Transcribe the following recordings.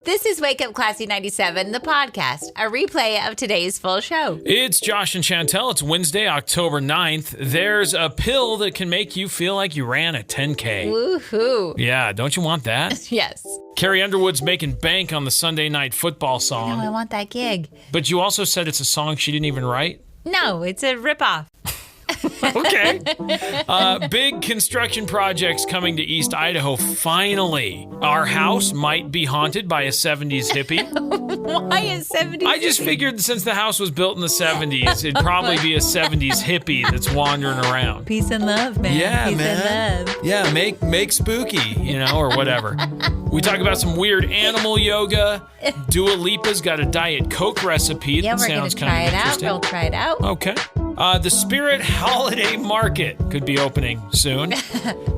This is Wake Up Classy 97, the podcast, a replay of today's full show. It's Josh and Chantel. It's Wednesday, October 9th. There's a pill that can make you feel like you ran a 10K. Woohoo. Yeah, don't you want that? Yes. Carrie Underwood's making bank on the Sunday night football song. No, I want that gig. But you also said it's a song she didn't even write? No, it's a ripoff. Okay. Big construction projects coming to East Idaho. Finally, our house might be haunted by a 70s hippie. Why a 70s I just figured since the house was built in the 70s, it'd probably be a 70s hippie that's wandering around. Peace and love, man. Yeah, Peace man. and love. Yeah, make spooky, or whatever. We talk about some weird animal yoga. Dua Lipa's got a Diet Coke recipe that we're going sounds to kind try of it out. interesting. We'll try it out. Okay. The Spirit Holiday Market could be opening soon.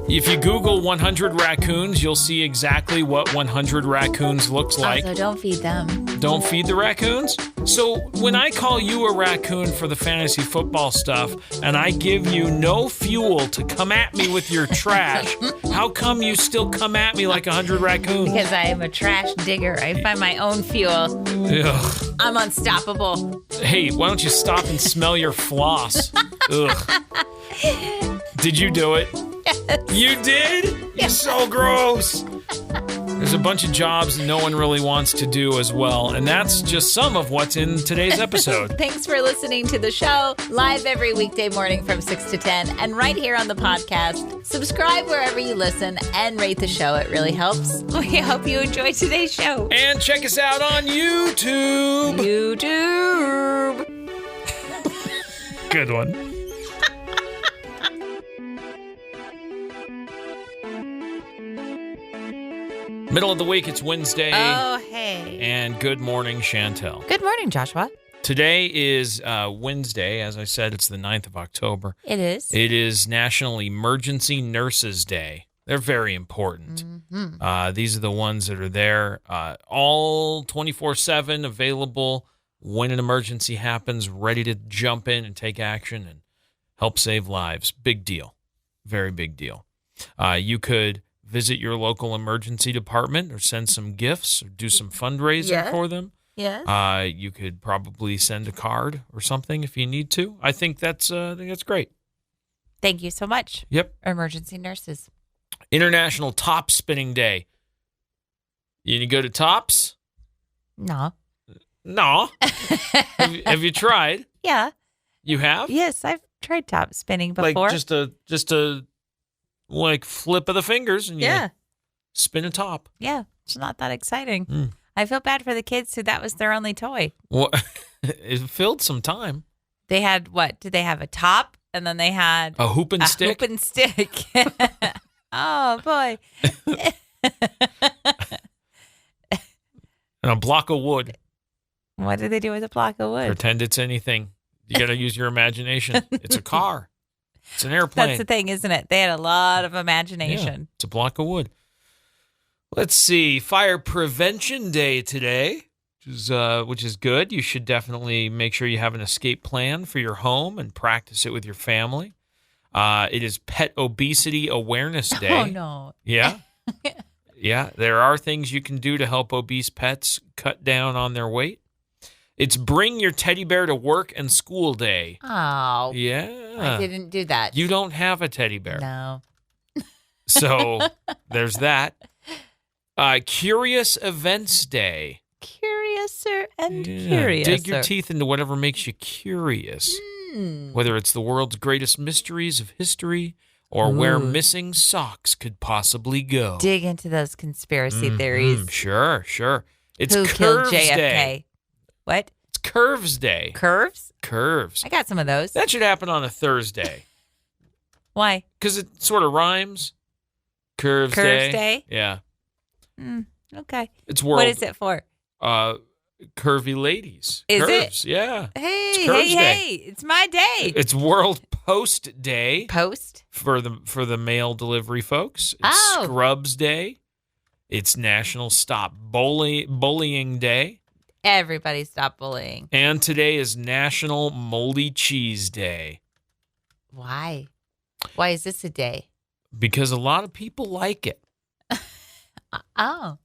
If you Google 100 raccoons, you'll see exactly what 100 raccoons looks like. Also, don't feed them. Don't feed the raccoons? So when I call you a raccoon for the fantasy football stuff, and I give you no fuel to come at me with your trash, how come you still come at me like 100 raccoons? Because I am a trash digger. I find my own fuel. Ugh. I'm unstoppable. Hey, why don't you stop and smell your floss? Ugh. Did you do it? Yes. You did? You're so gross. There's a bunch of jobs that no one really wants to do as well, and that's just some of what's in today's episode. Thanks for listening to the show, live every weekday morning from 6 to 10, and right here on the podcast. Subscribe wherever you listen and rate the show. It really helps. We hope you enjoy today's show. And check us out on YouTube. YouTube. Good one. Middle of the week, it's Wednesday. Oh, hey. And good morning, Chantel. Good morning, Joshua. Today is Wednesday. As I said, it's the 9th of October. It is. It is National Emergency Nurses Day. They're very important. Mm-hmm. These are the ones that are there all 24/7, available when an emergency happens, ready to jump in and take action and help save lives. Big deal. Very big deal. You could visit your local emergency department or send some gifts or do some fundraising for them. Yes. You could probably send a card or something if you need to. I think that's great. Thank you so much. Yep. Emergency nurses. International Top Spinning Day. You go to Tops? No. No. have you tried? Yeah. You have? Yes, I've tried top spinning before. Like just a like flip of the fingers and you spin a top. Yeah, it's not that exciting. I feel bad for the kids who that was their only toy. Well, it filled some time. They had what? Did they have a top and then they had A hoop and stick? Hoop and stick. Oh, boy. And a block of wood. What did they do with a block of wood? Pretend it's anything. You got to use your imagination. It's a car. It's an airplane. That's the thing, isn't it? They had a lot of imagination. Yeah, it's a block of wood. Let's see. Fire Prevention Day today, which is good. You should definitely make sure you have an escape plan for your home and practice it with your family. It is Pet Obesity Awareness Day. Oh, no. Yeah. Yeah. There are things you can do to help obese pets cut down on their weight. It's Bring Your Teddy Bear to Work and School Day. Oh. Yeah. I didn't do that. You don't have a teddy bear. No. So there's that. Curious Events Day. Curiouser and curiouser. Dig your teeth into whatever makes you curious. Whether it's the world's greatest mysteries of history or where missing socks could possibly go. Dig into those conspiracy theories. Sure. It's Who Curves killed JFK? Day. What? It's Curves Day. Curves? Curves. I got some of those. That should happen on a Thursday. Why? Because it sort of rhymes. Curves Day? Yeah. Okay. It's world. What is it for? Curvy ladies. Is Curves, yeah. Hey, It's Curves Day. hey, it's my day. It's World Post Day. Post? For the mail delivery folks. It's Oh. Scrubs Day. It's National Stop Bullying Day. Everybody stop bullying. And today is National Moldy Cheese Day. Why? Why is this a day? Because a lot of people like it. Oh.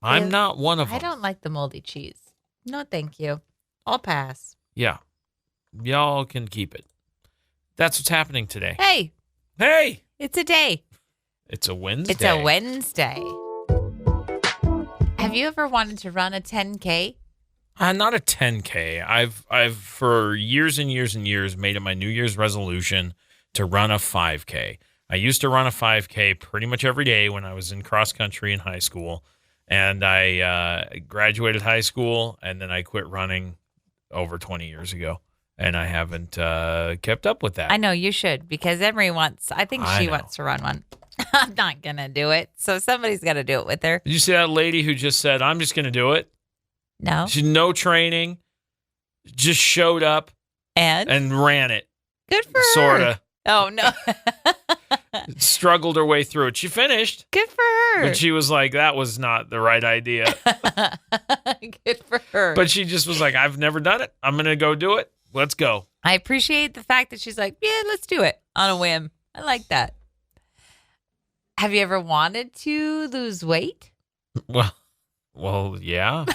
I'm not one of them. I don't like the moldy cheese. No, thank you. I'll pass. Yeah. Y'all can keep it. That's what's happening today. Hey. Hey. It's a day. It's a Wednesday. It's a Wednesday. Have you ever wanted to run a 10K? Not a 10K. I've for years and years and years made it my New Year's resolution to run a 5K. I used to run a 5K pretty much every day when I was in cross country in high school, and I graduated high school, and then I quit running over 20 years ago, and I haven't kept up with that. I know you should, because Emery wants to run one. I'm not going to do it, so somebody's got to do it with her. Did you see that lady who just said, I'm just going to do it? No. She no training, just showed up and ran it. Good for her. Sort of. Oh, no. Struggled her way through it. She finished. Good for her. But she was like, that was not the right idea. Good for her. But she just was like, I've never done it. I'm going to go do it. Let's go. I appreciate the fact that she's like, yeah, let's do it on a whim. I like that. Have you ever wanted to lose weight? Well, yeah.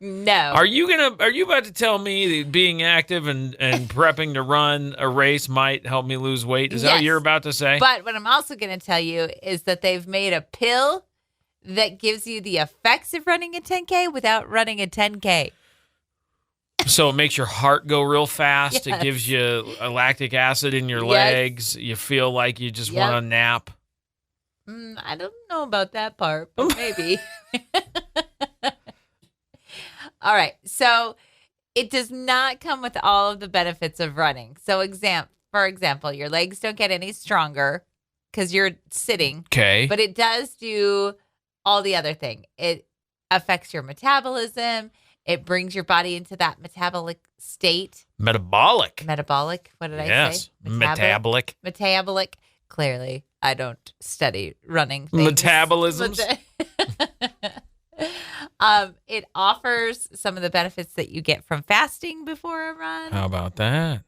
No. Are you about to tell me that being active and prepping to run a race might help me lose weight? Is that what you're about to say? But what I'm also going to tell you is that they've made a pill that gives you the effects of running a 10K without running a 10K. So it makes your heart go real fast. Yes. It gives you a lactic acid in your legs. You feel like you just want to nap. I don't know about that part, but maybe. All right. So it does not come with all of the benefits of running. So for example, your legs don't get any stronger because you're sitting. Okay. But it does do all the other thing. It affects your metabolism. It brings your body into that metabolic state. Metabolic. What did I say? Metabolic. Metabolic. Clearly, I don't study running things. Metabolisms. It offers some of the benefits that you get from fasting before a run. How about that?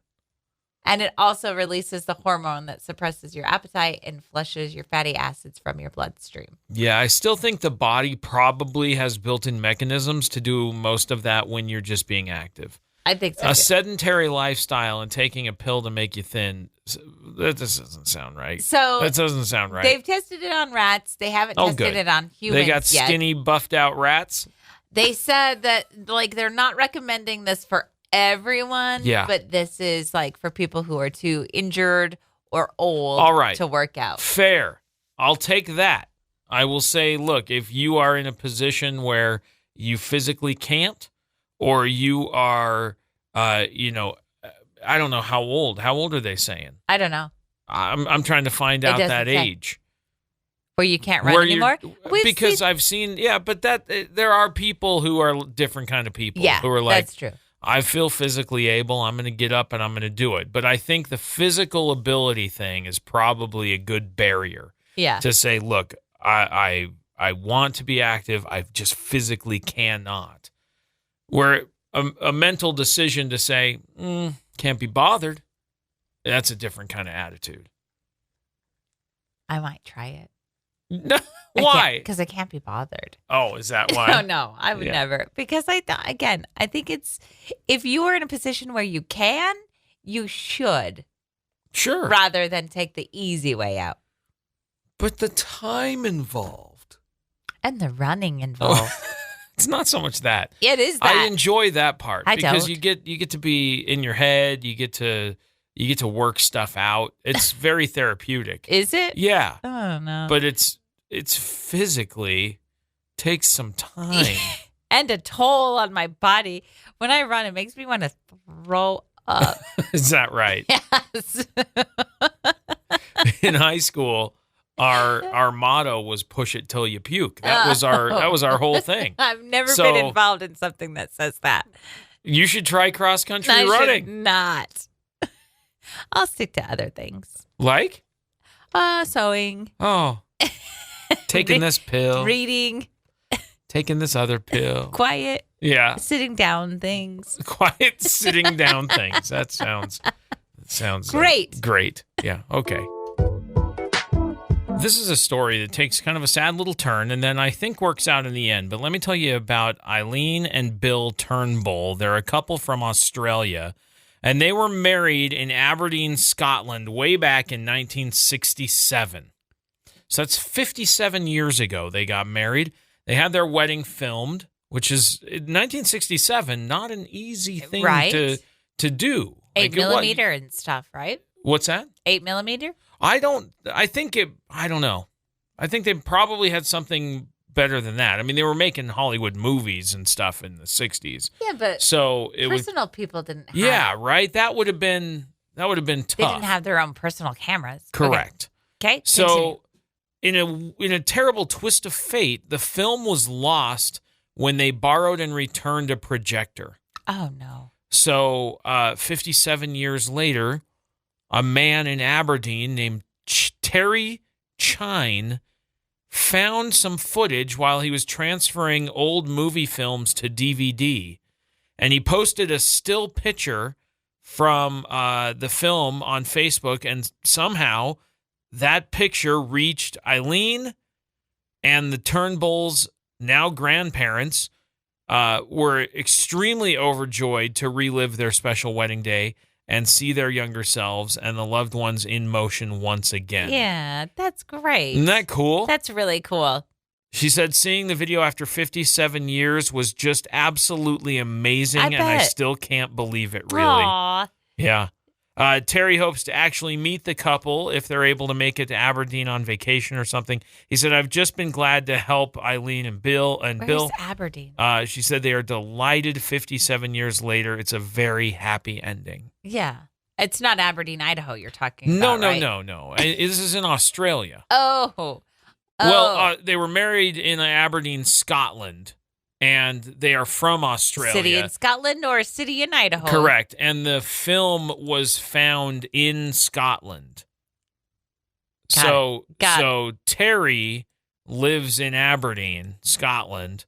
And it also releases the hormone that suppresses your appetite and flushes your fatty acids from your bloodstream. Yeah, I still think the body probably has built-in mechanisms to do most of that when you're just being active. I think so. A sedentary lifestyle and taking a pill to make you thin, that just doesn't sound right. That doesn't sound right. They've tested it on rats. They haven't tested it on humans yet. They got skinny, buffed out rats? They said that they're not recommending this for everyone, but this is for people who are too injured or old to work out. Fair. I'll take that. I will say, look, if you are in a position where you physically can't, or you are, I don't know how old. How old are they saying? I don't know. I'm trying to find out that age. Where you can't run anymore? Because I've seen, but there are people who are different kind of people who are like, that's true. I feel physically able. I'm going to get up and I'm going to do it. But I think the physical ability thing is probably a good barrier. Yeah. To say, look, I want to be active. I just physically cannot. Where a mental decision to say, can't be bothered, that's a different kind of attitude. I might try it. No, why? Because I can't be bothered. Oh, is that why? No, I would never. Because I think it's, if you are in a position where you can, you should. Sure. Rather than take the easy way out. But the time involved. And the running involved. It's not so much that. It is that. I enjoy that part because don't. you get to be in your head. You get to work stuff out. It's very therapeutic. Is it? Yeah. Oh no. But it's physically takes some time and a toll on my body. When I run, it makes me want to throw up. Is that right? Yes. In high school, our motto was "push it till you puke." That was our whole thing. I've never been involved in something that says that. You should try cross country running. I should not. I'll stick to other things. Like? Sewing. Oh. Taking this pill. Reading. Taking this other pill. Quiet. Yeah. Sitting down things. Quiet sitting down things. That sounds great. Great. Yeah. Okay. This is a story that takes kind of a sad little turn and then I think works out in the end. But let me tell you about Eileen and Bill Turnbull. They're a couple from Australia, and they were married in Aberdeen, Scotland, way back in 1967. So that's 57 years ago they got married. They had their wedding filmed, which is, in 1967, not an easy thing to do. 8mm and stuff, right? What's that? 8mm? I don't know. I think they probably had something better than that. I mean, they were making Hollywood movies and stuff in the 60s. Yeah, but so personal people didn't have. Yeah, right? That would have been tough. They didn't have their own personal cameras. Correct. Okay. So in a terrible twist of fate, the film was lost when they borrowed and returned a projector. Oh, no. So 57 years later, a man in Aberdeen named Terry Chine found some footage while he was transferring old movie films to DVD, and he posted a still picture from the film on Facebook, and somehow that picture reached Eileen, and the Turnbulls, now grandparents, were extremely overjoyed to relive their special wedding day and see their younger selves and the loved ones in motion once again. Yeah, that's great. Isn't that cool? That's really cool. She said seeing the video after 57 years was just absolutely amazing, and I still can't believe it, really. Aww. Yeah. Terry hopes to actually meet the couple if they're able to make it to Aberdeen on vacation or something. He said, I've just been glad to help Eileen and Bill. Where's Aberdeen? She said they are delighted 57 years later. It's a very happy ending. Yeah. It's not Aberdeen, Idaho you're talking about, right? No. This is in Australia. Oh. Well, they were married in Aberdeen, Scotland, and they are from Australia. City in Scotland or a city in Idaho? Correct. And the film was found in Scotland. So Terry lives in Aberdeen, Scotland.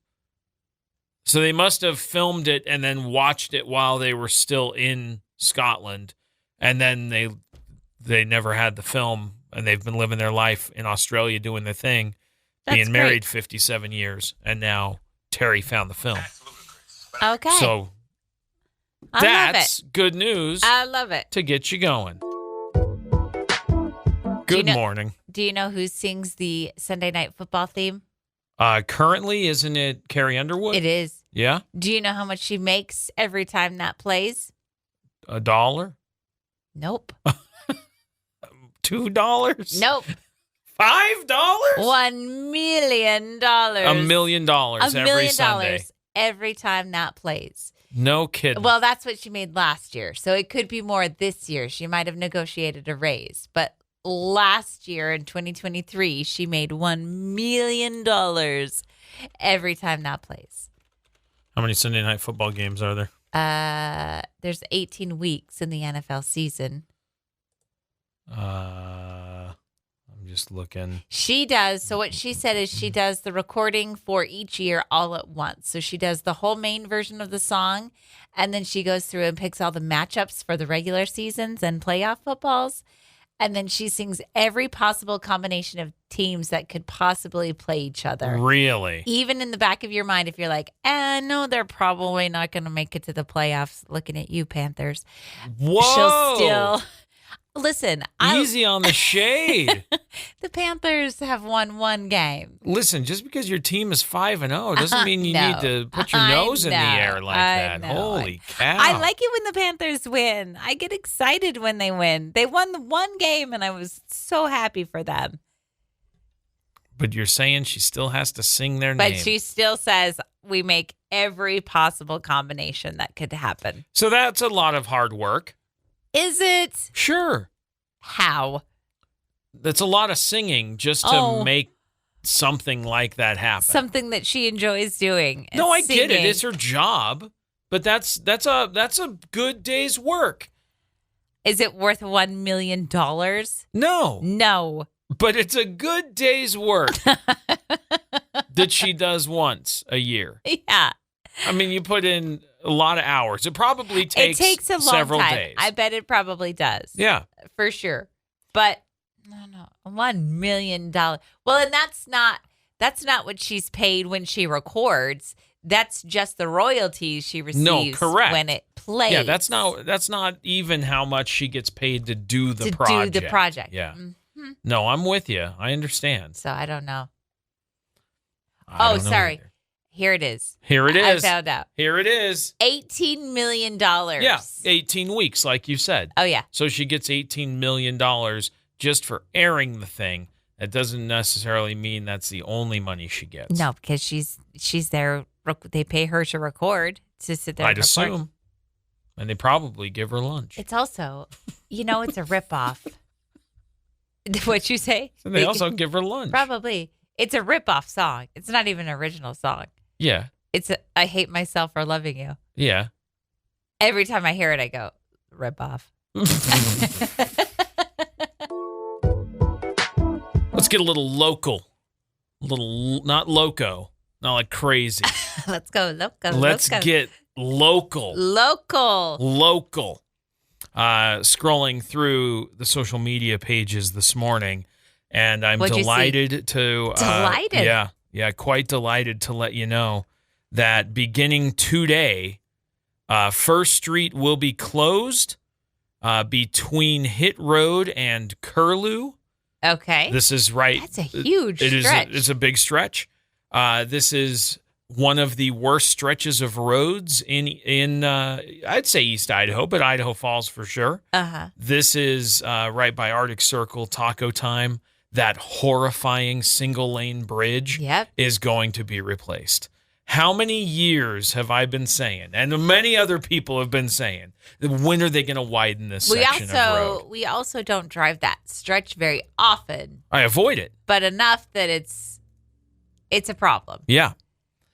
So they must have filmed it and then watched it while they were still in Scotland. And then they never had the film, and they've been living their life in Australia doing their thing, being married 57 years, and now Terry found the film. Okay. So that's good news. I love it. To get you going. Good morning. Do you know who sings the Sunday Night Football theme? Currently, isn't it Carrie Underwood? It is. Yeah? Do you know how much she makes every time that plays? $1? Nope. $2? Nope. $5? $1 million. $1 million every Sunday. Every time that plays. No kidding. Well, that's what she made last year. So it could be more this year. She might have negotiated a raise. But last year in 2023, she made $1 million every time that plays. How many Sunday night football games are there? There's 18 weeks in the NFL season. I'm just looking. She does. So what she said is she does the recording for each year all at once. So she does the whole main version of the song, and then she goes through and picks all the matchups for the regular seasons and playoff footballs. And then she sings every possible combination of teams that could possibly play each other. Really? Even in the back of your mind, if you're like, no, they're probably not going to make it to the playoffs. Looking at you, Panthers. Whoa. She'll still... Listen. Easy on the shade. The Panthers have won one game. Listen, just because your team is 5-0 doesn't mean you need to put your nose in the air like that. Holy cow. I like it when the Panthers win. I get excited when they win. They won the one game, and I was so happy for them. But you're saying she still has to sing their name. But she still says we make every possible combination that could happen. So that's a lot of hard work. Is it? Sure. How? That's a lot of singing just to make something like that happen. Something that she enjoys doing. No, I get it. It's her job, but that's a good day's work. Is it worth $1 million? No. But it's a good day's work that she does once a year. Yeah. I mean, you put in a lot of hours. It probably takes a long several time. days. I bet it probably does. Yeah. For sure. But no. $1 million. Well, and that's not what she's paid when she records. That's just the royalties she receives when it plays. Yeah, that's not even how much she gets paid to do the project. Yeah. Mm-hmm. No, I'm with you. I understand. So I don't know. I don't know sorry. either. Here it is. I found out. Here it is. $18 million. Yeah, 18 weeks, like you said. Oh, yeah. So she gets $18 million just for airing the thing. That doesn't necessarily mean that's the only money she gets. No, because she's there. They pay her to record, to sit there I'd and record. assume. And they probably give her lunch. It's also, it's a ripoff. What'd you say? And they also give her lunch. Probably. It's a ripoff song. It's not even an original song. Yeah. It's I Hate Myself for Loving You. Yeah. Every time I hear it, I go, ripoff. Let's get a little local. Not loco. Not like crazy. Let's go local. Let's get local. Local. Scrolling through the social media pages this morning, and I'm delighted to... Delighted? Yeah, quite delighted to let you know that beginning today, First Street will be closed between Hit Road and Curlew. Okay. This is right. That's a huge stretch. It's a big stretch. This is one of the worst stretches of roads in I'd say East Idaho, but Idaho Falls for sure. Uh-huh. This is right by Arctic Circle, Taco Time. That horrifying single-lane bridge is going to be replaced. How many years have I been saying, and many other people have been saying, when are they going to widen this section of road? We also don't drive that stretch very often. I avoid it. But enough that it's a problem. Yeah.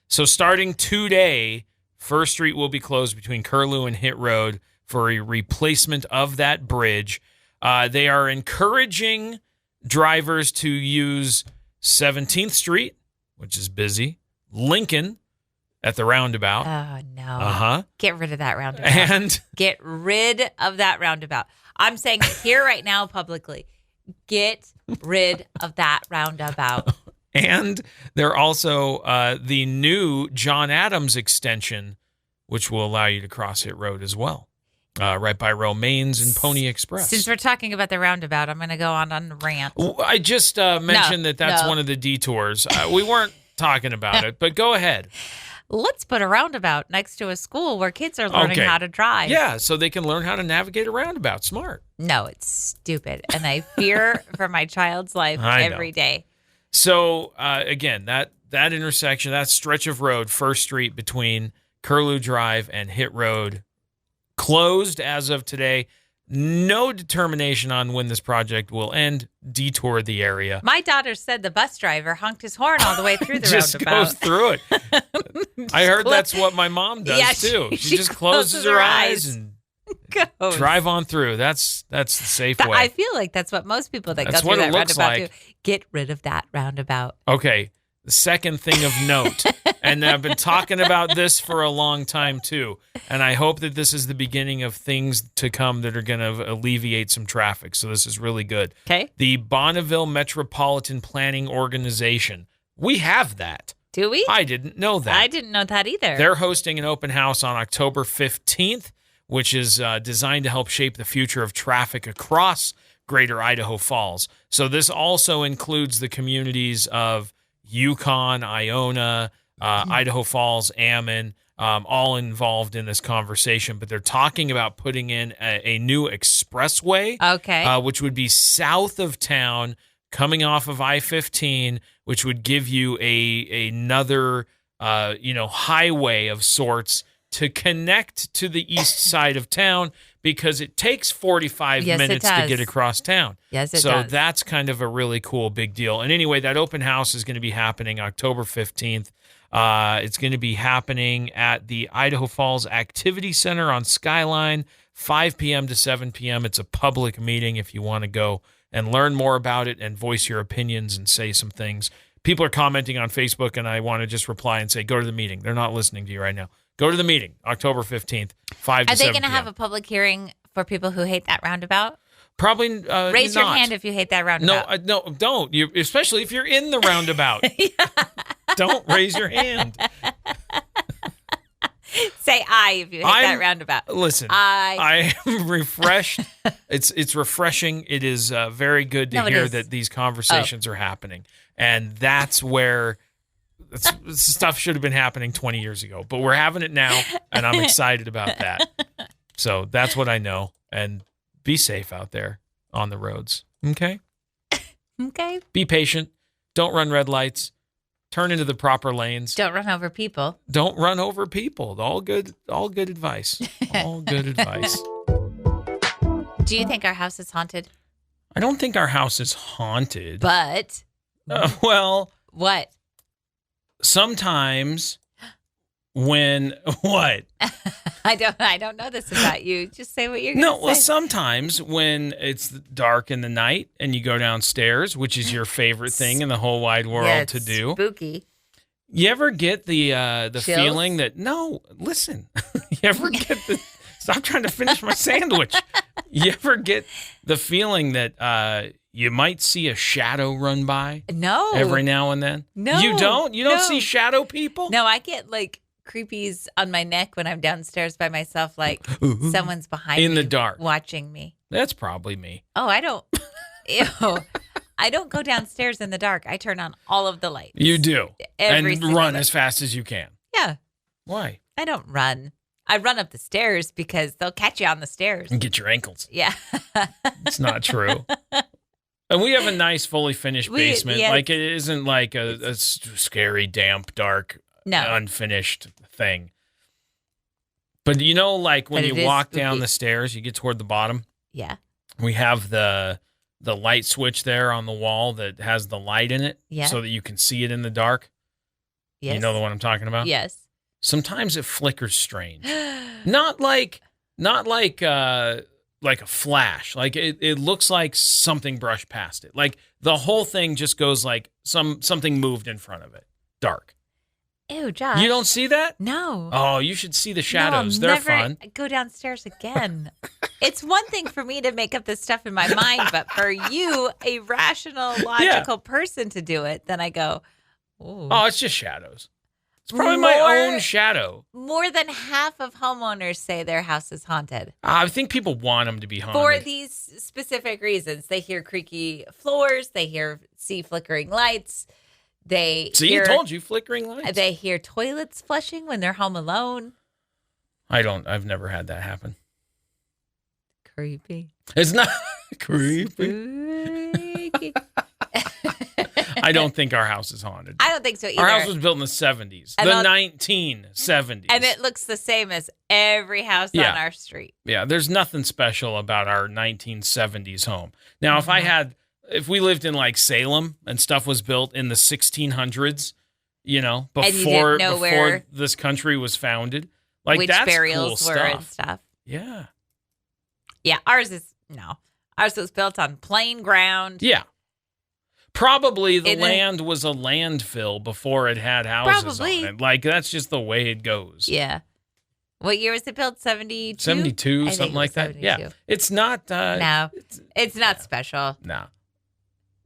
So starting today, First Street will be closed between Curlew and Hit Road for a replacement of that bridge. They are encouraging drivers to use 17th Street, which is busy, Lincoln at the roundabout. Oh, no. Uh-huh. Get rid of that roundabout. And get rid of that roundabout. I'm saying here right now publicly, get rid of that roundabout. And they're also the new John Adams extension, which will allow you to cross Hit Road as well. Right by Romaines and Pony Express. Since we're talking about the roundabout, I'm going to go on a rant. I just mentioned that's one of the detours. We weren't talking about it, but go ahead. Let's put a roundabout next to a school where kids are learning how to drive. Yeah, so they can learn how to navigate a roundabout. Smart. No, it's stupid. And I fear for my child's life every day. So, again, that intersection, that stretch of road, First Street between Curlew Drive and Hit Road, closed as of today. No determination on when this project will end. Detour the area. My daughter said the bus driver honked his horn all the way through the just roundabout. Goes through it. I heard that's what my mom does too. She just closes her eyes and drive on through. That's the safe way. I feel like that's what most people that go through that roundabout do. Get rid of that roundabout. Okay. The second thing of note, and I've been talking about this for a long time too, and I hope that this is the beginning of things to come that are going to alleviate some traffic. So this is really good. Okay. The Bonneville Metropolitan Planning Organization. We have that. Do we? I didn't know that. I didn't know that either. They're hosting an open house on October 15th, which is designed to help shape the future of traffic across Greater Idaho Falls. So this also includes the communities of Yukon, Iona, Idaho Falls, Ammon, all involved in this conversation. But they're talking about putting in a new expressway, which would be south of town, coming off of I-15, which would give you another highway of sorts to connect to the east side of town, because it takes 45 minutes to get across town. Yes, it does. So that's kind of a really cool big deal. And anyway, that open house is going to be happening October 15th. It's going to be happening at the Idaho Falls Activity Center on Skyline, 5 p.m. to 7 p.m. It's a public meeting if you want to go and learn more about it and voice your opinions and say some things. People are commenting on Facebook, and I want to just reply and say, go to the meeting. They're not listening to you right now. Go to the meeting, October 15th, 5 to 7 Are they going to p.m. have a public hearing for people who hate that roundabout? Probably Raise your hand if you hate that roundabout. No, don't. You, especially if you're in the roundabout. Don't raise your hand. Say "I" if you hate that roundabout. Listen, I am refreshed. It's refreshing. It is very good to hear that these conversations are happening, and that's where stuff should have been happening 20 years ago. But we're having it now, and I'm excited about that. So that's what I know. And be safe out there on the roads. Okay. Okay. Be patient. Don't run red lights. Turn into the proper lanes. Don't run over people. Don't run over people. All good advice. All good advice. Do you think our house is haunted? I don't think our house is haunted. But well, what? Sometimes when what? I don't know this about you. Just say what you're going to say. No, well, sometimes when it's dark in the night and you go downstairs, which is your favorite thing in the whole wide world to do. Spooky. You ever get the Chills? feeling that listen. You ever get the stop trying to finish my sandwich. You ever get the feeling that you might see a shadow run by? No. Every now and then? No. You don't? You don't see shadow people? No, I get like creepies on my neck when I'm downstairs by myself, like someone's behind me in the dark watching me. That's probably me. Oh, I don't. Ew. I don't go downstairs in the dark. I turn on all of the lights. You do. Every and single run day. as fast as you can. Yeah. Why? I don't run. I run up the stairs because they'll catch you on the stairs. And get your ankles. Yeah. It's not true. And we have a nice, fully finished basement. Yeah, like, it isn't like a scary, damp, dark, unfinished thing. But you know, like when you walk down the stairs, you get toward the bottom. Yeah. We have the light switch there on the wall that has the light in it, so that you can see it in the dark. Yes. You know the one I'm talking about? Yes. Sometimes it flickers strange. Not like a flash. Like it looks like something brushed past it. Like the whole thing just goes like something moved in front of it. Dark. Ew, Josh. You don't see that? No. Oh, you should see the shadows. No, They're never fun. Go downstairs again. It's one thing for me to make up this stuff in my mind, but for you, a rational, logical person to do it, then I go, ooh. Oh, it's just shadows. It's probably my own shadow. More than half of homeowners say their house is haunted. I think people want them to be haunted. For these specific reasons. They hear creaky floors. They see flickering lights. I told you, flickering lights. They hear toilets flushing when they're home alone. I've never had that happen. Creepy. It's not creepy. I don't think our house is haunted. I don't think so either. Our house was built in the 70s, the 1970s. And it looks the same as every house on our street. Yeah, there's nothing special about our 1970s home. Now, if we lived in like Salem and stuff was built in the 1600s, before this country was founded, like which that's burials cool were stuff. and stuff. Yeah. Yeah, ours was built on plain ground. Yeah. Probably the land was a landfill before it had houses on it. Like, that's just the way it goes. Yeah. What year was it built? 72? 72, something like that. 72. Yeah. It's not... no, it's not special. No.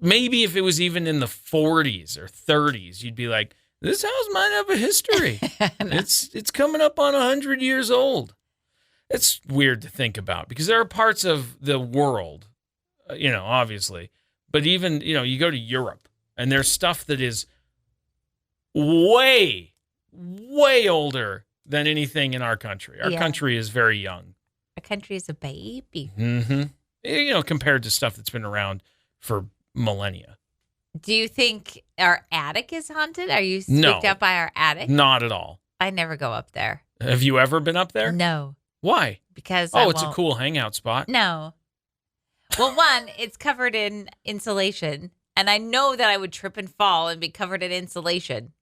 Maybe if it was even in the 40s or 30s, you'd be like, this house might have a history. No. It's coming up on 100 years old. It's weird to think about because there are parts of the world, obviously, but even, you go to Europe and there's stuff that is way, way older than anything in our country. Our country is very young. Our country is a baby. Mm-hmm. Compared to stuff that's been around for millennia. Do you think our attic is haunted? Are you spooked out by our attic? Not at all. I never go up there. Have you ever been up there? No. Why? Because it's a cool hangout spot. No. Well, one, it's covered in insulation, and I know that I would trip and fall and be covered in insulation.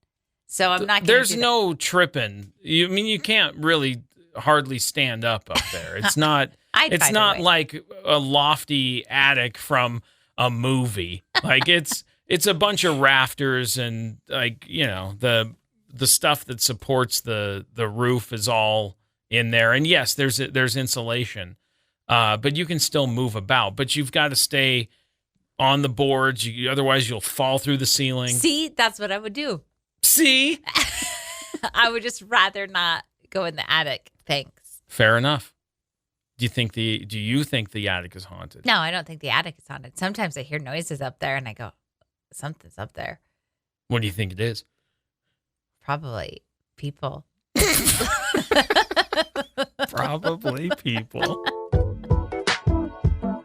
So I'm not going to There's no tripping. You can't really hardly stand up there. It's not it's not like a lofty attic from a movie. Like it's a bunch of rafters and the stuff that supports the roof is all in there. And yes, there's insulation. but you can still move about. But you've got to stay on the boards. Otherwise, you'll fall through the ceiling. See, that's what I would do. See? I would just rather not go in the attic. Thanks. Fair enough. Do you think the attic is haunted? No, I don't think the attic is haunted. Sometimes I hear noises up there and I go, something's up there. What do you think it is? Probably people. Probably people.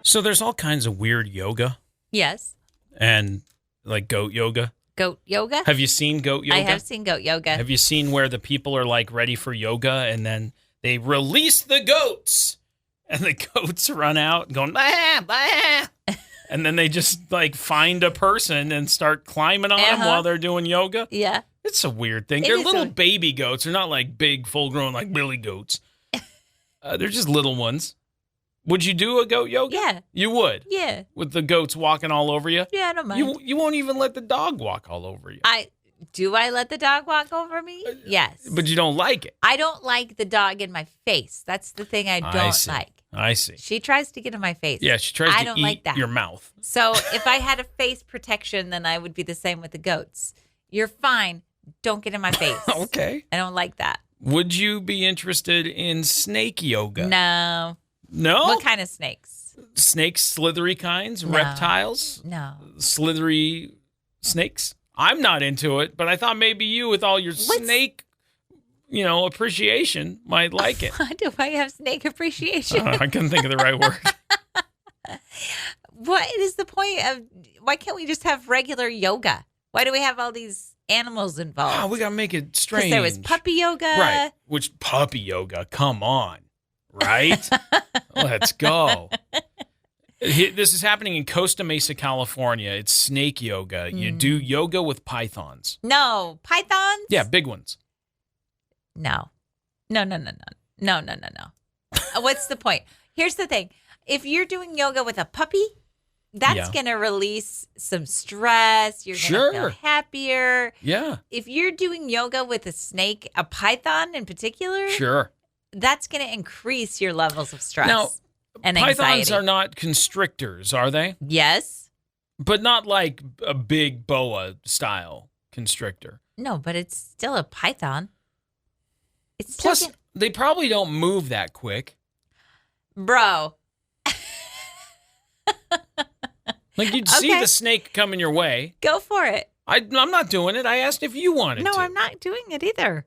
So there's all kinds of weird yoga. Yes. And like goat yoga. Goat yoga? Have you seen goat yoga? I have seen goat yoga. Have you seen where the people are like ready for yoga and then they release the goats and the goats run out going, bah, bah. And then they just like find a person and start climbing on them while they're doing yoga? Yeah. It's a weird thing. They're little baby goats. They're not like big, full-grown like billy goats. They're just little ones. Would you do a goat yoga? Yeah. You would? Yeah. With the goats walking all over you? Yeah, I don't mind. You won't even let the dog walk all over you. Do I let the dog walk over me? Yes. But you don't like it. I don't like the dog in my face. That's the thing I don't like. I see. She tries to get in my face. Yeah, she tries to don't eat like that. your mouth. So if I had a face protection, then I would be the same with the goats. You're fine. Don't get in my face. Okay. I don't like that. Would you be interested in snake yoga? No. No? What kind of snakes? Snakes, slithery kinds, No. reptiles, No. slithery snakes. I'm not into it, but I thought maybe you, with all your snake, appreciation, might like it. Why do I have snake appreciation? I couldn't think of the right word. What is the point of? Why can't we just have regular yoga? Why do we have all these animals involved? Oh, we gotta make it strange. Because there was puppy yoga, right? Which puppy yoga? Come on, right? Let's go. This is happening in Costa Mesa, California. It's snake yoga. You do yoga with pythons. No, pythons. Yeah, big ones. No. What's the point? Here's the thing: if you're doing yoga with a puppy, that's going to release some stress. You're going to feel happier. Yeah. If you're doing yoga with a snake, a python in particular, that's going to increase your levels of stress and anxiety. Pythons are not constrictors, are they? Yes. But not like a big boa style constrictor. No, but it's still a python. It's Plus, they probably don't move that quick. Bro. Like you'd see the snake coming your way. Go for it. I'm not doing it. I asked if you wanted to. No, I'm not doing it either.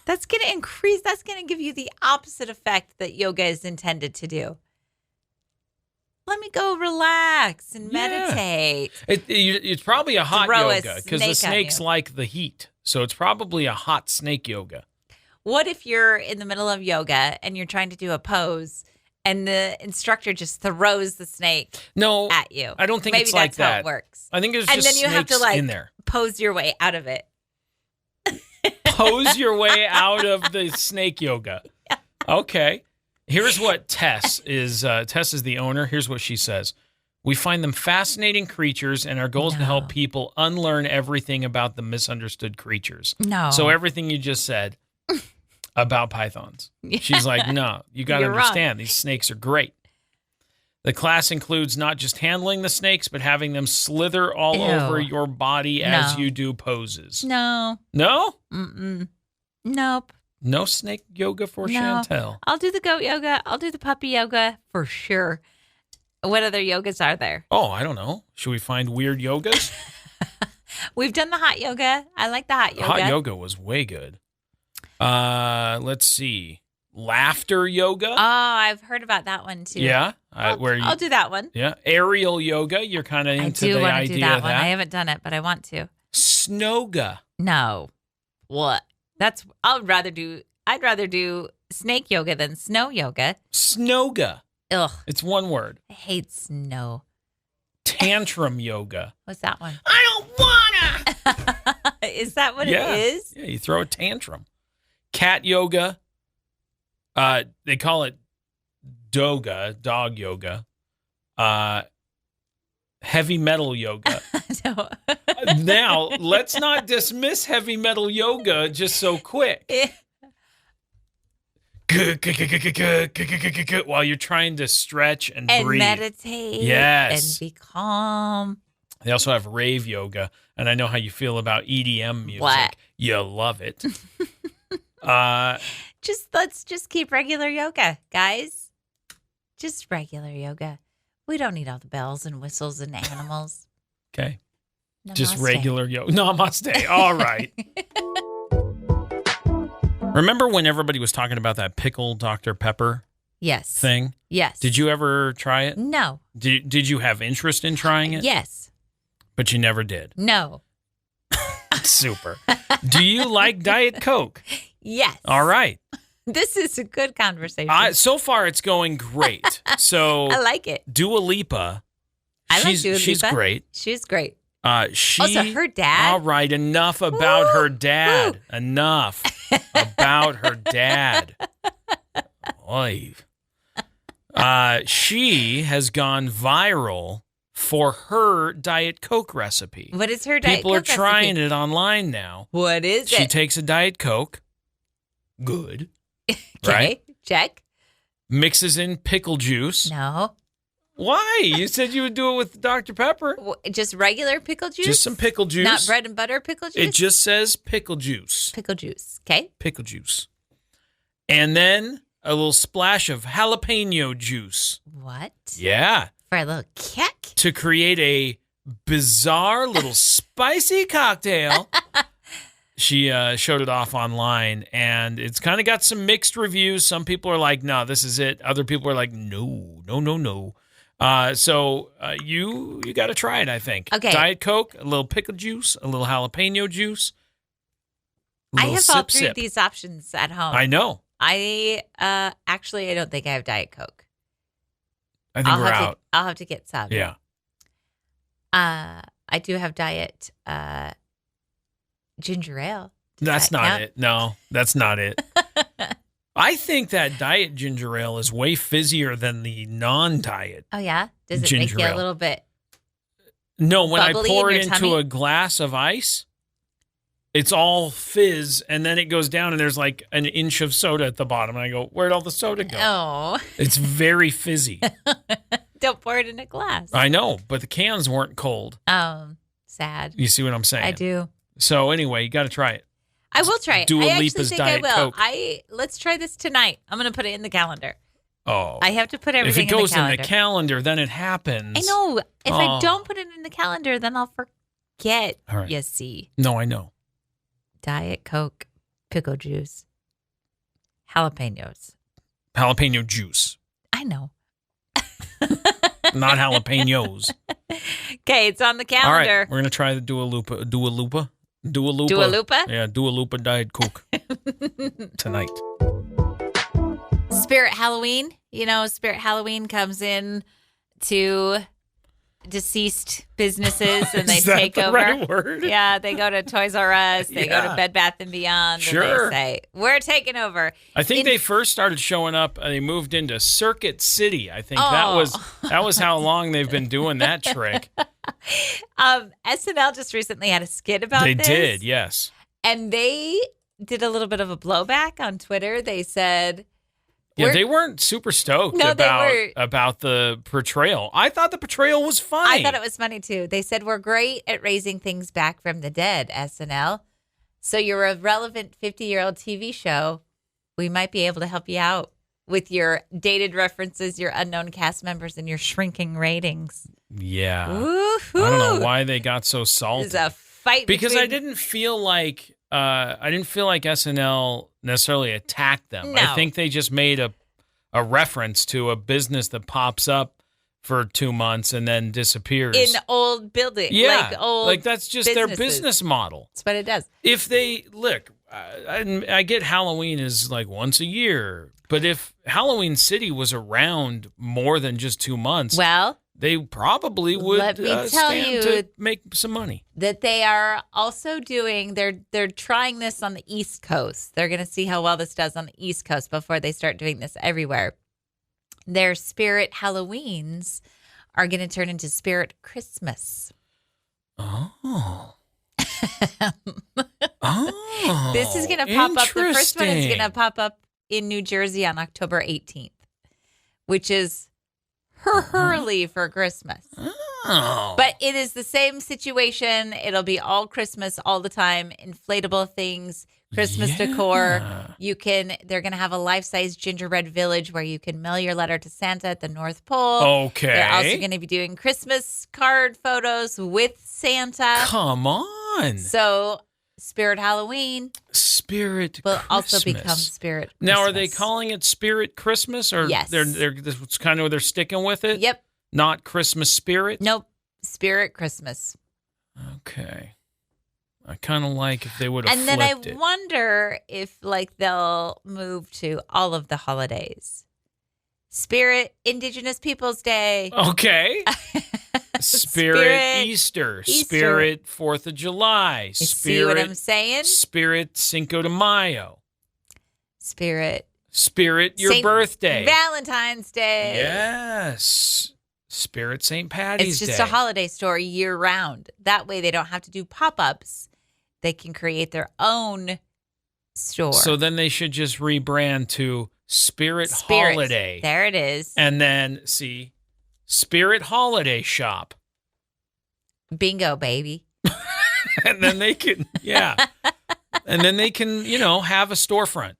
That's going to increase. That's going to give you the opposite effect that yoga is intended to do. Let me go relax and meditate. It's probably a hot yoga because the snakes like the heat. So it's probably a hot snake yoga. What if you're in the middle of yoga and you're trying to do a pose and the instructor just throws the snake at you? I don't think Maybe it's like that. Maybe that's how it works. I think there's and just then you have to in there. Pose your way out of it. Pose your way out of the snake yoga. Yeah. Okay. Here's what Tess is. Tess is the owner. Here's what she says. We find them fascinating creatures, and our goal is to help people unlearn everything about the misunderstood creatures. No. So everything you just said about pythons. Yeah. She's like, no, you got to understand. Wrong. These snakes are great. The class includes not just handling the snakes, but having them slither all over your body as you do poses. No. No? Mm-mm. Nope. No snake yoga for Chantel. I'll do the goat yoga. I'll do the puppy yoga for sure. What other yogas are there? Oh, I don't know. Should we find weird yogas? We've done the hot yoga. I like the hot yoga. Hot yoga was way good. Let's see. Laughter yoga. Oh, I've heard about that one too. Yeah. I'll do that one. Yeah. Aerial yoga. You're kind of into the idea of that. I do want to do that one. I haven't done it, but I want to. Snoga. No. What? I'd rather do snake yoga than snow yoga. Snoga. Ugh. It's one word. I hate snow. Tantrum yoga. What's that one? I don't wanna. Is that what it is? Yeah, you throw a tantrum. Cat yoga. They call it doga, dog yoga. Heavy metal yoga. No. Now, let's not dismiss heavy metal yoga just so quick. while you're trying to stretch and breathe. meditate. Yes. And be calm. They also have rave yoga, and I know how you feel about EDM music. What? You love it. Let's just keep regular yoga, guys. Just regular yoga. We don't need all the bells and whistles and animals. Okay. Namaste. Just regular yoga. Namaste. All right. Remember when everybody was talking about that pickled Dr. Pepper Yes. thing? Yes. Did you ever try it? No. Did you have interest in trying it? Yes. But you never did. No. Super. Do you like Diet Coke? Yes. All right. This is a good conversation. So far, it's going great. So I like it. Dua Lipa. I like Dua Lipa. She's great. She's great. Also, her dad. All right, enough about her dad. Enough about her dad. Oy. She has gone viral for her Diet Coke recipe. What is her Diet Coke People are trying recipe? it online now. What is She it? takes a Diet Coke. Good. Okay, Right? check. Mixes in pickle juice. No. Why? You said you would do it with Dr. Pepper. Just regular pickle juice? Just some pickle juice. Not bread and butter pickle juice? It just says pickle juice. Pickle juice. Okay. Pickle juice. And then a little splash of jalapeno juice. What? Yeah. For a little kick? To create a bizarre little spicy cocktail. She showed it off online, and it's kind of got some mixed reviews. Some people are like, no, this is it. Other people are like, no. So you got to try it, I think. Okay. Diet Coke, a little pickle juice, a little jalapeno juice. I have all three of these options at home. I know. I don't think I have Diet Coke. I think we're out. I'll have to get some. Yeah. I do have Diet ginger ale. That's not it. No, that's not it. I think that diet ginger ale is way fizzier than the non-diet. Oh, yeah? Does it make you a little bit No, when I bubbly pour in it your into tummy? a glass of ice, it's all fizz, and then it goes down, and there's like an inch of soda at the bottom. And I go, where'd all the soda go? Oh. It's very fizzy. Don't pour it in a glass. I know, but the cans weren't cold. Sad. You see what I'm saying? I do. So anyway, you got to try it. I will try it. Dua I actually Lipa's think Diet I will. Coke. Let's try this tonight. I'm going to put it in the calendar. Oh. I have to put If everything it goes in the calendar. then it happens. I know. If Oh. I don't put it in the calendar, then I'll forget. All right. You see. No, I know. Diet Coke, pickle juice, jalapenos. Jalapeno juice, I know. not jalapenos. Okay, it's on the All calendar. right, we're gonna try the Dua Lipa. Dua Lipa? Yeah, Dua Lipa Diet Coke tonight. Spirit Halloween. Spirit Halloween comes in to deceased businesses and they Is that take the over. right word? Yeah, they go to Toys R Us, they go to Yeah. Bed Bath and Beyond, Sure. and they say, "We're taking over." I think they first started showing up. They moved into Circuit City. I think that Oh. was how long they've been doing that trick. SNL just recently had a skit about They this. did, yes. And they did a little bit of a blowback on Twitter. They said, Yeah, they weren't super stoked No, they weren't. about the portrayal. I thought the portrayal was funny. I thought it was funny too. They said, "We're great at raising things back from the dead, SNL. So you're a relevant 50-year-old TV show. We might be able to help you out with your dated references, your unknown cast members, and your shrinking ratings." Yeah. Woo-hoo. I don't know why they got so salty. It's a fight Because between... I didn't feel like SNL necessarily attacked them. No. I think they just made a reference to a business that pops up for 2 months and then disappears. in old buildings. Yeah, like that's just their businesses. business model. That's what it does. If they look, I get Halloween is like once a year, but if Halloween City was around more than just 2 months, Well, they probably would let me tell stand you to make some money. that they are also doing, they're trying this on the East Coast. They're going to see how well this does on the East Coast before they start doing this everywhere. Their Spirit Halloweens are going to turn into Spirit Christmas. Oh. Oh. This is going to pop up. The first one is going to interesting. pop up in New Jersey on October 18th, which is early for Christmas. Oh. But it is the same situation. It'll be all Christmas all the time. Inflatable things, Christmas decor. They're going to have a life-size gingerbread village where you can mail your letter to Santa at the North Pole. Okay. They're also going to be doing Christmas card photos with Santa. Come on. So Spirit Halloween will also become Spirit Christmas. Now, are they calling it Spirit Christmas? Or yes. That's kind of where they're sticking with it? Yep. Not Christmas Spirit? Nope. Spirit Christmas. Okay. I kind of like if they would have flipped it. And then I wonder if they'll move to all of the holidays. Spirit Indigenous Peoples Day. Okay. Spirit Easter. Spirit 4th of July. See what I'm saying? Spirit Cinco de Mayo. Spirit your birthday. Valentine's Day. Yes. Spirit St. Patty's Day. It's just a holiday store year round. That way they don't have to do pop-ups. They can create their own store. So then they should just rebrand to Spirit Holiday. There it is. And then, Spirit Holiday Shop. Bingo, baby. And then they can, and then they can, have a storefront.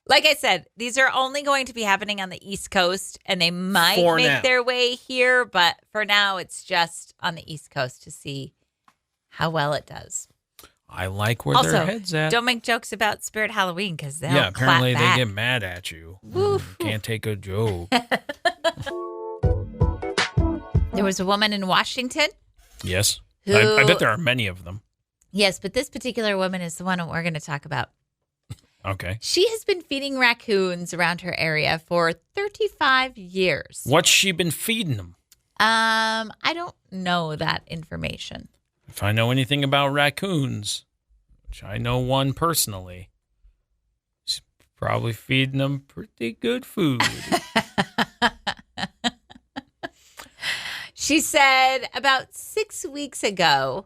Like I said, these are only going to be happening on the East Coast, and they might make their way here. But for now, it's just on the East Coast to see how well it does. I like where their head's at. Don't make jokes about Spirit Halloween because they'll apparently clap back. They get mad at you. Can't take a joke. There was a woman in Washington. Yes. I bet there are many of them. Yes, but this particular woman is the one we're going to talk about. Okay. She has been feeding raccoons around her area for 35 years. What's she been feeding them? I don't know that information. If I know anything about raccoons, which I know one personally, she's probably feeding them pretty good food. She said about 6 weeks ago,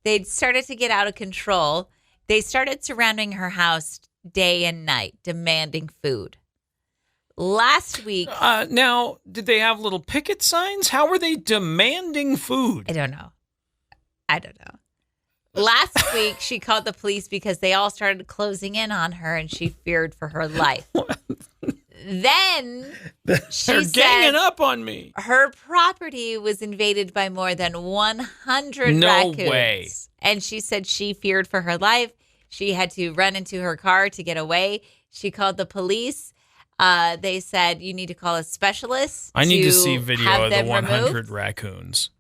they'd started to get out of control. They started surrounding her house day and night, demanding food. Last week... now, did they have little picket signs? How were they demanding food? I don't know. Last week, she called the police because they all started closing in on her and she feared for her life. Then they're ganging up on me. Her property was invaded by more than 100 raccoons. No way. And she said she feared for her life. She had to run into her car to get away. She called the police. They said, you need to call a specialist. I need to see video of the 100 removed. Raccoons.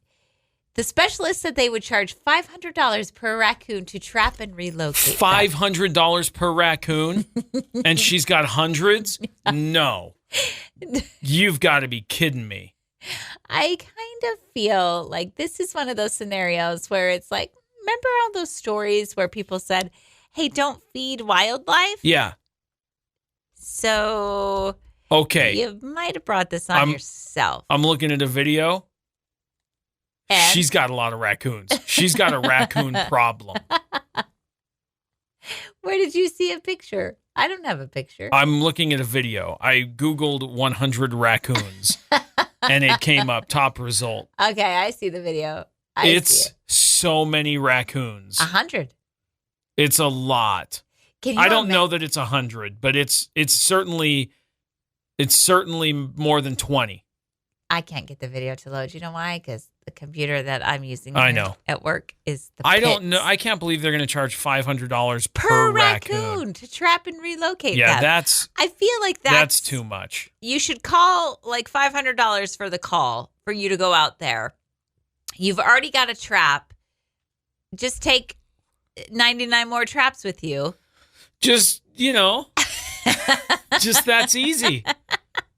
The specialist said they would charge $500 per raccoon to trap and relocate. $500 per raccoon? And she's got hundreds? No. You've got to be kidding me. I kind of feel like this is one of those scenarios where it's like, remember all those stories where people said, hey, don't feed wildlife? Yeah. So, okay, you might have brought this on yourself. I'm looking at a video. And? She's got a lot of raccoons. She's got a raccoon problem. Where did you see a picture? I don't have a picture. I'm looking at a video. I Googled 100 raccoons, and it came up top result. Okay, I see the video. It's so many raccoons. 100. It's a lot. I don't know that it's 100, but it's certainly more than 20. I can't get the video to load. You know why? Because the computer that I'm using at work is the I don't know. I can't believe they're going to charge $500 per raccoon to trap and relocate them. Yeah, I feel like that's too much. You should call like $500 for the call for you to go out there. You've already got a trap. Just take 99 more traps with you. Just, just that's easy.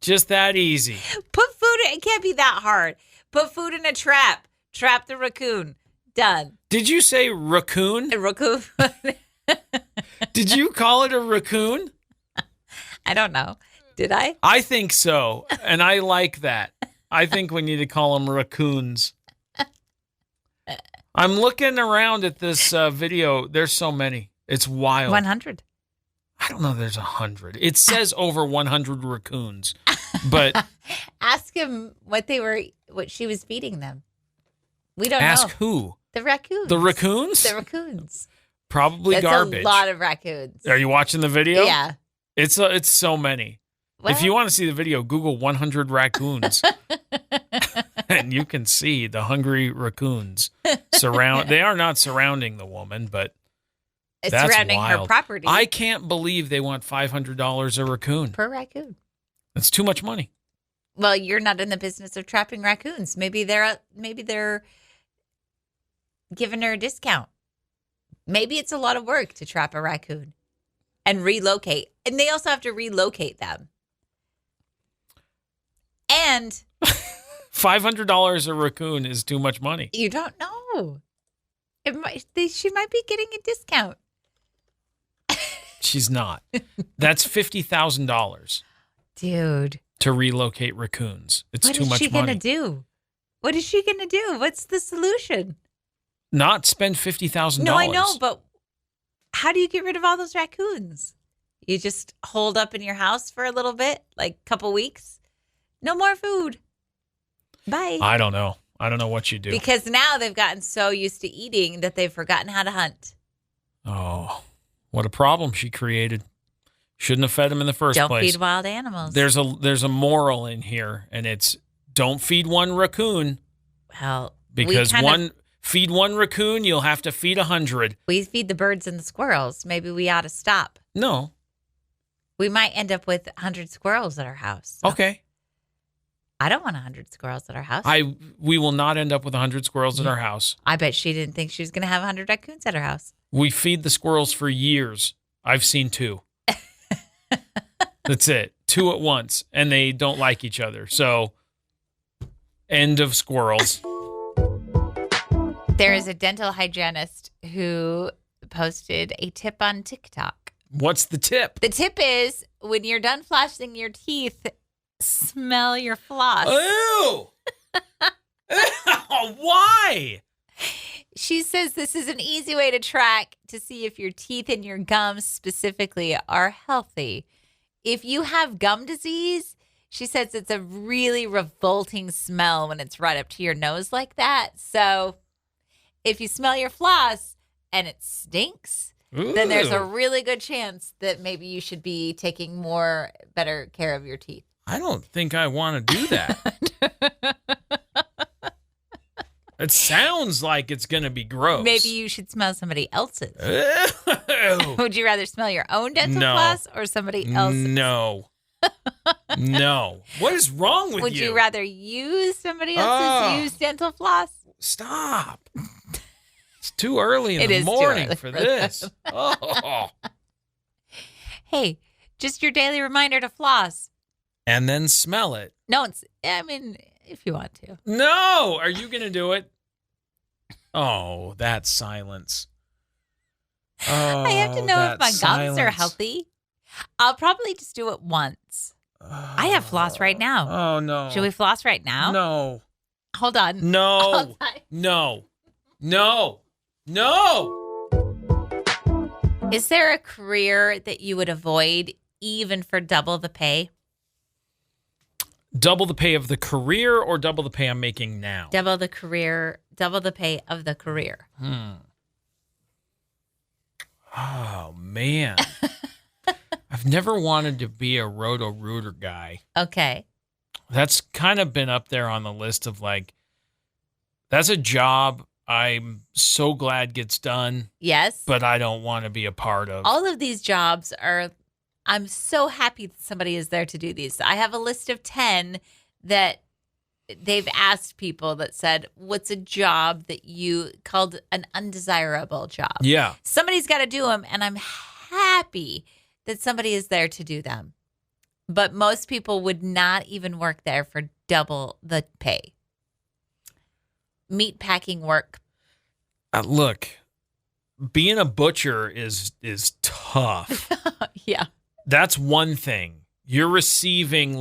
Just that easy. Put food in. It can't be that hard. Put food in a trap. Trap the raccoon. Done. Did you say raccoon? A raccoon. Did you call it a raccoon? I don't know. Did I? I think so. And I like that. I think we need to call them raccoons. I'm looking around at this video. There's so many. It's wild. 100. I don't know. There's 100. It says over 100 raccoons, but ask him what she was feeding them. We don't know. ask who? The raccoons. The raccoons? The raccoons. Probably That's garbage. a lot of raccoons. Are you watching the video? Yeah. It's so many. Well, if you want to see the video, Google 100 raccoons. And you can see the hungry raccoons they are not surrounding the woman, but it's that's surrounding wild. her property. I can't believe they want $500 a raccoon. Per raccoon. That's too much money. Well, you're not in the business of trapping raccoons. Maybe they're giving her a discount. Maybe it's a lot of work to trap a raccoon and relocate. And they also have to relocate them. And $500 a raccoon is too much money. you don't know. She might be getting a discount. She's not. That's $50,000 Dude. to relocate raccoons. It's too much money. What is she going to do? What is she going to do? What's the solution? Not spend $50,000. No, I know, but how do you get rid of all those raccoons? You just hold up in your house for a little bit, like a couple weeks? No more food. Bye. I don't know. I don't know what you do. Because now they've gotten so used to eating that they've forgotten how to hunt. Oh, what a problem she created. Shouldn't have fed them in the first place. Don't feed wild animals. There's a moral in here, and it's don't feed one raccoon. Well, because feed one raccoon, you'll have to feed 100. We feed the birds and the squirrels. Maybe we ought to stop. No. We might end up with 100 squirrels at our house. So. Okay. I don't want 100 squirrels at our house. We will not end up with 100 squirrels at our house. I bet she didn't think she was going to have 100 raccoons at her house. We feed the squirrels for years. I've seen 2. That's it. 2 at once. And they don't like each other. So, end of squirrels. There is a dental hygienist who posted a tip on TikTok. What's the tip? The tip is when you're done flossing your teeth, smell your floss. Ew! Why? She says this is an easy way to track to see if your teeth and your gums specifically are healthy. If you have gum disease, she says it's a really revolting smell when it's right up to your nose like that. So if you smell your floss and it stinks, then there's a really good chance that maybe you should be taking better care of your teeth. I don't think I want to do that. It sounds like it's going to be gross. Maybe you should smell somebody else's. Ew. Would you rather smell your own dental floss or somebody else's? No. No. What is wrong with you? Would you rather use somebody else's used dental floss? Stop. It's too early in the morning for this. Oh. Hey, just your daily reminder to floss. And then smell it. No, if you want to. No. Are you going to do it? Oh, that silence. Oh, I have to know if my gums are healthy. I'll probably just do it once. I have floss right now. Oh, no. Should we floss right now? No. Hold on. No. No. No. No. Is there a career that you would avoid even for double the pay? Double the pay of the career or double the pay I'm making now? Double the pay of the career. Oh, man. I've never wanted to be a roto-rooter guy. Okay. That's kind of been up there on the list of that's a job I'm so glad gets done. Yes. But I don't want to be a part of. All of these jobs I'm so happy that somebody is there to do these. I have a list of 10 that they've asked people that said, what's a job that you called an undesirable job? Yeah. Somebody's got to do them, and I'm happy that somebody is there to do them. But most people would not even work there for double the pay. Meat packing work. Look, being a butcher is tough. Yeah. That's one thing. You're receiving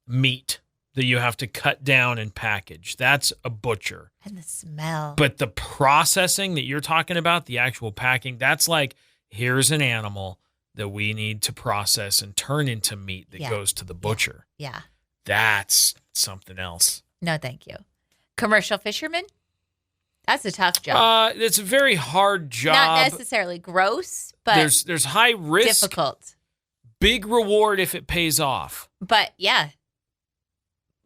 meat that you have to cut down and package. That's a butcher. And the smell. But the processing that you're talking about, the actual packing, that's here's an animal. that we need to process and turn into meat that goes to the butcher. Yeah. That's something else. No, thank you. Commercial fisherman? That's a tough job. It's a very hard job. Not necessarily gross, but there's high risk. Difficult. Big reward if it pays off. But yeah.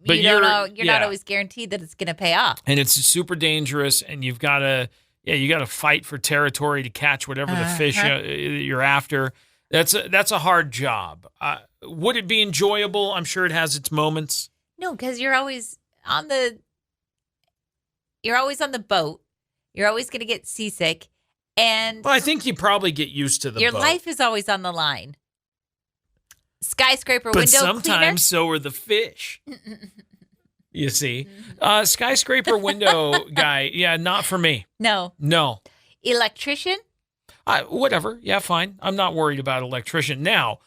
But you're not always guaranteed that it's going to pay off. And it's super dangerous, and you've got to fight for territory to catch whatever the fish you're after. That's a hard job. Would it be enjoyable? I'm sure it has its moments. No, because you're always on the boat. You're always going to get seasick, and I think you probably get used to the your boat. life is always on the line. Skyscraper but window sometimes cleaner. So are the fish. You see, skyscraper window guy. Yeah, not for me. No. Electrician. Whatever. Yeah, fine. I'm not worried about electrician. Now,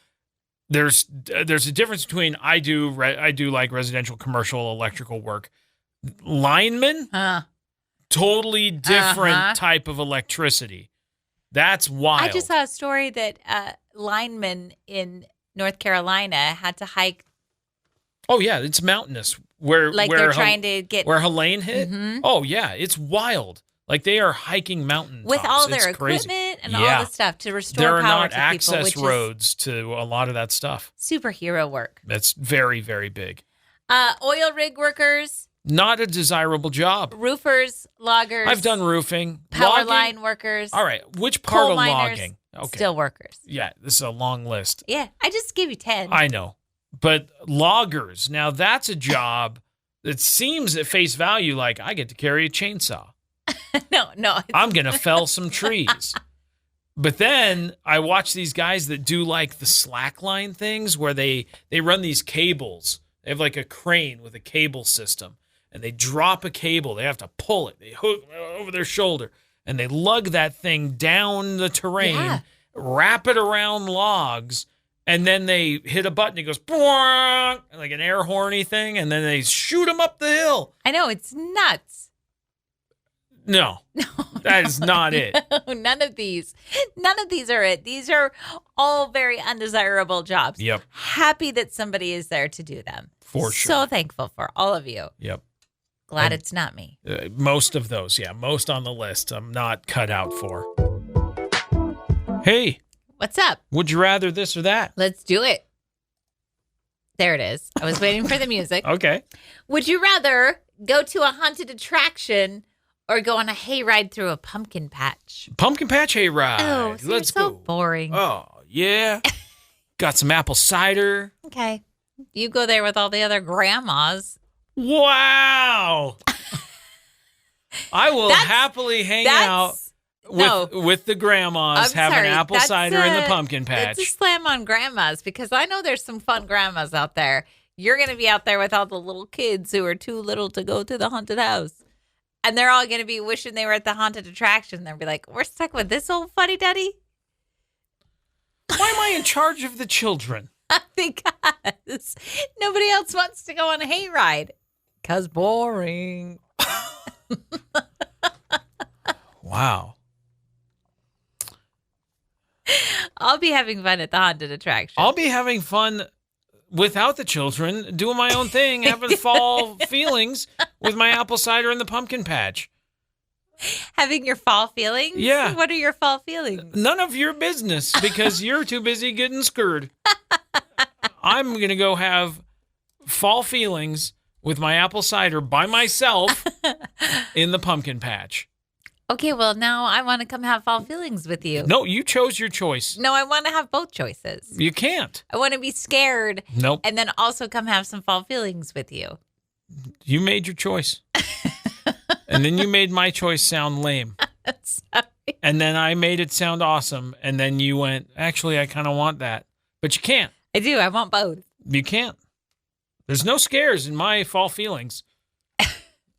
there's a difference between I do like residential, commercial, electrical work. Lineman, totally different type of electricity. That's wild. I just saw a story that linemen in North Carolina had to hike. Oh yeah, it's mountainous. Where they're trying to get where Helene hit. Mm-hmm. Oh yeah, it's wild. Like they are hiking mountain with tops. all their it's crazy. equipment and all the stuff to restore there are power not to access people, roads to a lot of that stuff. Superhero work. That's very, very big. Oil rig workers. Not a desirable job. Roofers, loggers. I've done roofing. Power line workers. All right. Which part coal of miners, logging? Okay. Still workers. Yeah, this is a long list. Yeah, I just gave you 10. I know. But loggers, now that's a job that seems at face value like I get to carry a chainsaw. No. I'm going to fell some trees. But then I watch these guys that do like the slackline things where they run these cables. They have like a crane with a cable system. And they drop a cable. They have to pull it. They hook over their shoulder. And they lug that thing down the terrain, wrap it around logs, and then they hit a button. It goes, like an air horny thing, and then they shoot them up the hill. I know, it's nuts. No, that is not it. No, none of these are it. These are all very undesirable jobs. Yep. Happy that somebody is there to do them. For sure. So thankful for all of you. Yep. Glad it's not me. Most of those, most on the list I'm not cut out for. Hey. What's up? Would you rather this or that? Let's do it. There it is. I was waiting for the music. Okay. Would you rather go to a haunted attraction or go on a hayride through a pumpkin patch? Pumpkin patch hayride. Oh, so let's so go. Boring. Oh, yeah. Got some apple cider. Okay. You go there with all the other grandmas. Wow. I will happily hang out with the grandmas having apple cider in the pumpkin patch. It's a slam on grandmas because I know there's some fun grandmas out there. You're going to be out there with all the little kids who are too little to go to the haunted house. And they're all going to be wishing they were at the haunted attraction. They'll be like, we're stuck with this old fuddy-duddy. Why am I in charge of the children? Because nobody else wants to go on a hayride. Because boring. Wow. I'll be having fun at the haunted attraction. I'll be having fun without the children, doing my own thing, having fall feelings with my apple cider in the pumpkin patch. Having your fall feelings? Yeah. What are your fall feelings? None of your business because you're too busy getting screwed. I'm going to go have fall feelings with my apple cider by myself in the pumpkin patch. Okay, well, now I want to come have fall feelings with you. No, you chose your choice. No, I want to have both choices. You can't. I want to be scared. Nope. And then also come have some fall feelings with you. You made your choice. And then you made my choice sound lame. Sorry. And then I made it sound awesome. And then you went, actually, I kind of want that. But you can't. I do. I want both. You can't. There's no scares in my fall feelings.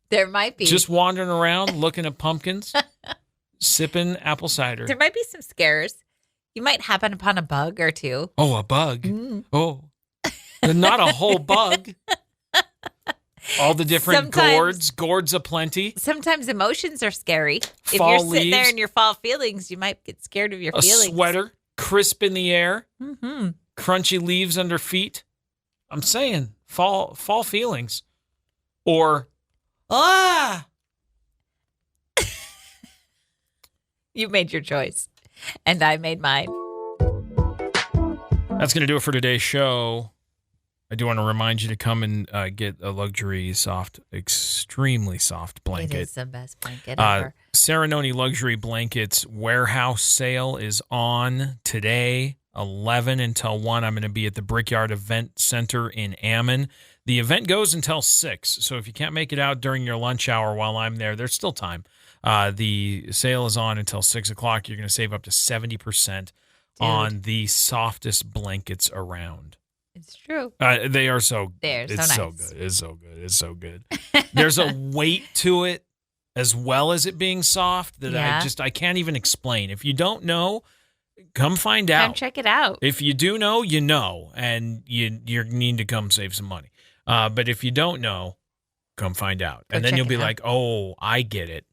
There might be. Just wandering around, looking at pumpkins, sipping apple cider. There might be some scares. You might happen upon a bug or two. Oh, a bug. Oh. Not a whole bug. All the different gourds aplenty. Sometimes emotions are scary. Fall if you're sitting leaves. there in your fall feelings, you might get scared of your feelings. A sweater, crisp in the air, crunchy leaves under feet. I'm saying fall feelings. Or, You made your choice, and I made mine. That's going to do it for today's show. I do want to remind you to come and get a luxury soft, extremely soft blanket. It is the best blanket ever. Serenoni Luxury Blankets warehouse sale is on today, 11 until 1. I'm going to be at the Brickyard Event Center in Ammon. The event goes until 6, so if you can't make it out during your lunch hour while I'm there, there's still time. The sale is on until 6 o'clock. You're going to save up to 70% on the softest blankets around. It's true. They are so. They're it's so so nice. good. It's so good. It's so good. There's a weight to it, as well as it being soft, that I can't even explain. If you don't know, come find out. Come check it out. If you do know, you know, and you need to come save some money. But if you don't know, come find out, and then you'll be like, "Oh, I get it."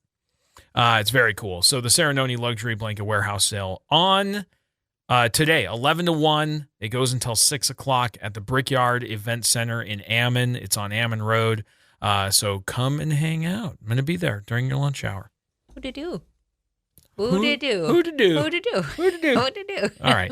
It's very cool. So the Serenoni Luxury Blanket Warehouse sale on. Today, 11 to 1. It goes until 6 o'clock at the Brickyard Event Center in Ammon. It's on Ammon Road. So come and hang out. I'm going to be there during your lunch hour. Who to do? All right.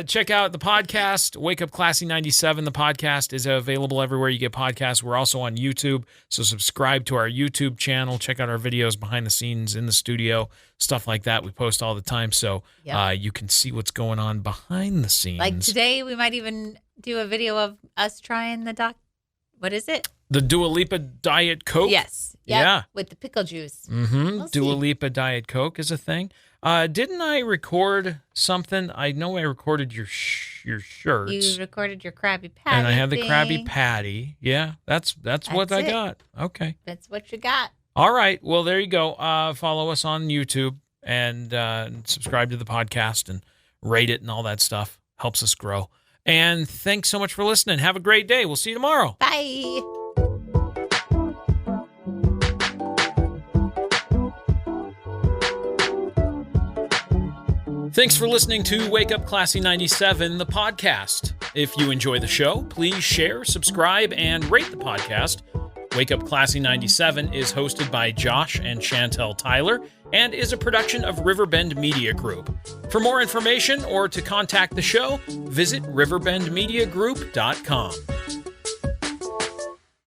Check out the podcast, Wake Up Classy 97. The podcast is available everywhere you get podcasts. We're also on YouTube, so subscribe to our YouTube channel. Check out our videos behind the scenes in the studio, stuff like that. We post all the time, so you can see what's going on behind the scenes. Like today, we might even do a video of us trying what is it? The Dua Lipa Diet Coke? Yes. Yep. Yeah. With the pickle juice. Mm-hmm. Dua Lipa Diet Coke is a thing. Didn't I record something? I know I recorded your shirts. You recorded your Krabby Patty. And I had the Krabby Patty. Yeah, that's what I got. Okay. That's what you got. All right. Well, there you go. Follow us on YouTube and subscribe to the podcast and rate it and all that stuff. Helps us grow. And thanks so much for listening. Have a great day. We'll see you tomorrow. Bye. Thanks for listening to Wake Up Classy 97, the podcast. If you enjoy the show, please share, subscribe, and rate the podcast. Wake Up Classy 97 is hosted by Josh and Chantel Tyler and is a production of Riverbend Media Group. For more information or to contact the show, visit riverbendmediagroup.com.